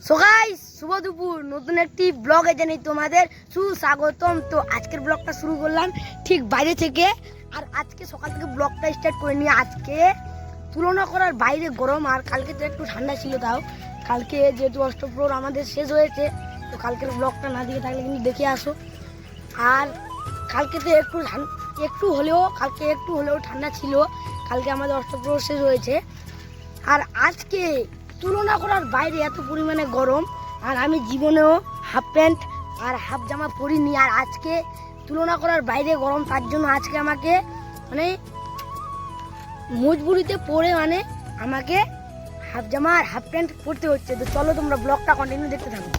So guys, শুভ দুপুর। নতুন একটি ব্লগে জানাই তোমাদের সুস্বাগতম। তো আজকের ব্লগটা শুরু করলাম ঠিক বাইরে থেকে। আর আজকে সকাল থেকে ব্লগটা স্টার্ট করে নিয়ে আজকে তুলনা করার বাইরে গরম, আর কালকে তো একটু ঠান্ডা ছিল। তাও কালকে যেহেতু অষ্টপ্রহর আমাদের শেষ হয়েছে, তো কালকের ব্লগটা না দিয়ে থাকলে কিন্তু দেখে আসো। আর কালকে তো কালকে একটু হলেও ঠান্ডা ছিল। কালকে আমাদের অষ্টপ্রহর শেষ হয়েছে। আর আজকে তুলনা করার বাইরে এত পরিমাণে গরম, আর আমি জীবনেও হাফ প্যান্ট আর হাফ জামা পরিনি। আর আজকে তুলনা করার বাইরে গরম, তার জন্য আজকে আমাকে মানে মজবুরিতে পরে আমাকে হাফ জামা আর হাফ প্যান্ট পরতে হচ্ছে। তো চলো তোমরা ব্লগটা কন্টিনিউ দেখতে থাকো।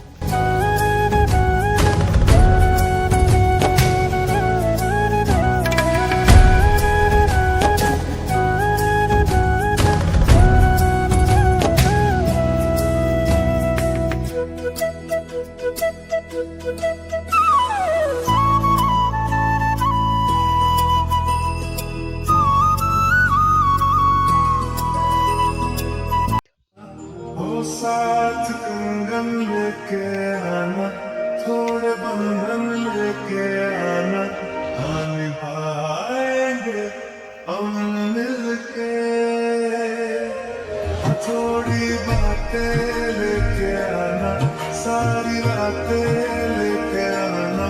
साथ कंगन लेके आना, थोड़े बंधन लेके आना, हाँ निभाएंगे हम मिलके। थोड़ी बातें लेके आना, सारी रातें लेके आना,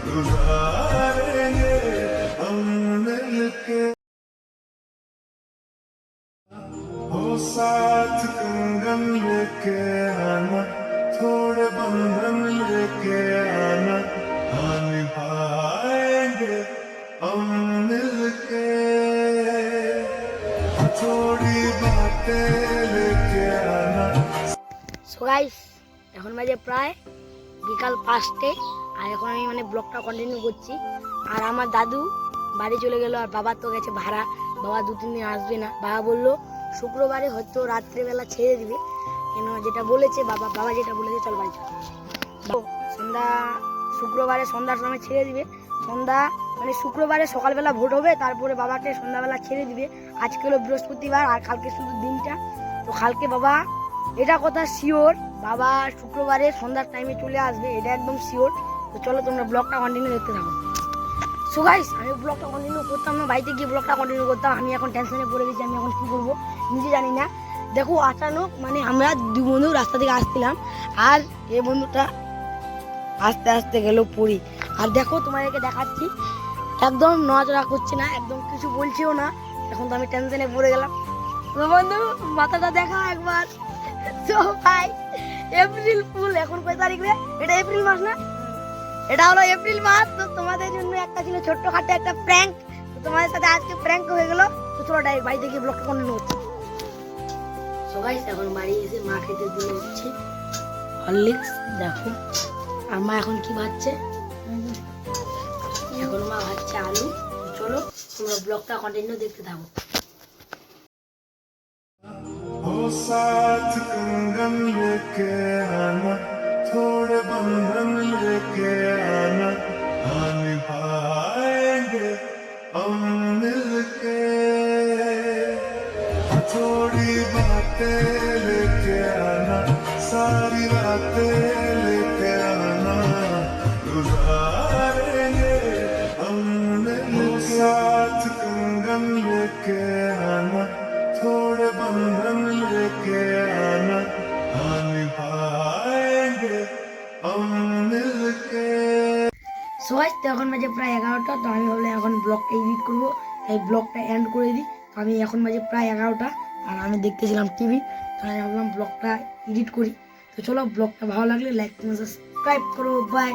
गुजारेंगे हम मिलके। साथ कंगन लेके आना, थोड़े बंधन लेके आना, हाँ निभाएंगे हम मिलके। थोड़ी बातें लेके आना। সো গাইস, এখন বাজে প্রায় বিকাল 5টে। আর এখন আমি ব্লগটা কন্টিনিউ করছি। আর আমার দাদু বাড়ি চলে গেল, আর বাবা তো গেছে ভাড়া। বাবা 2-3 দিন আসবে না। বাবা বললো শুক্রবারে হয়তো রাত্রেবেলা ছেড়ে দিবে, কেন যেটা বলেছে বাবা যেটা বলেছে চল বাড়ি চল। শুক্রবারে সন্ধ্যার সময় ছেড়ে দিবে। শুক্রবারে সকালবেলা ভোট হবে, তারপরে বাবাকে সন্ধ্যাবেলা ছেড়ে দিবে। আজকে হলো বৃহস্পতিবার, আর কালকে শুধু দিনটা। তো কালকে বাবা, এটা কথা শিওর, বাবা শুক্রবারে সন্ধ্যার টাইমে চলে আসবে, এটা একদম শিওর। তো চলো তোমরা ব্লগটা কন্টিনিউ দেখতে থাকো। সো গাইস, আমি ব্লগটা কন্টিনিউ করতাম না, বাড়িতে গিয়ে ব্লগটা কন্টিনিউ করতাম। আমি এখন টেনশনে পড়ে গেছি, আমি এখন কী করবো নিজে জানি না। দেখো আচানক আমরা 2 বন্ধু রাস্তা থেকে আসছিলাম, আর এই বন্ধুটা আস্তে আস্তে গেল পড়ি। আর দেখো তোমাদেরকে দেখাচ্ছি, একদম নড়াচড়া করছে না, একদম কিছু বলছেও না। এখন তো আমি টেনশনে পড়ে গেলাম। তো বন্ধু, মাথাটা দেখা একবার। তো ভাই, এপ্রিল ফুল। এখন কয় তারিখ রে? এটা এপ্রিল মাস না? এটা হলো এপ্রিল মাস। তো তোমাদের জন্য একটা ছিল ছোট্টখাটো একটা প্র্যাঙ্ক। তো তোমাদের সাথে আজকে প্র্যাঙ্ক হয়ে গেল। তো চলো ডাইরেক্ট বাড়িতে গিয়ে ব্লগটা কন্টিনিউ করছি। সো গাইস, এখন বাড়ি এসে মা খেতে দিয়ে দিচ্ছে হরলিক্স। দেখো আর মা এখন কি ভাজছে, এখন মা ভাজছে আলু। চলো তোমরা ব্লগটা কন্টিনিউ দেখতে থাকো। साथ कंगन लेके आना, थोड़े बंधन लेके आना, हाँ निभाएंगे हम मिलके। थोड़ी बातें लेके आना, सारी रातें लेके आना, गुजारेंगे हम मिलके। साथ कंगन लेके आना, थोड़े बंधन लेके आना, हाँ निभाएंगे हम मिलके। সো গাইস, তো এখন বাজে প্রায় 11টা। তো আমি ভাবলাম এখন ব্লগটা এডিট করবো, তাই ব্লগটা এন্ড করে দিই। তো আমি এখন বাজে প্রায় 11টা, আর আমি দেখতেছিলাম টিভি। তো আমি ভাবলাম ব্লগটা এডিট করি। তো চলো, ব্লগটা ভালো লাগলে লাইক সাবস্ক্রাইব করো। বাই।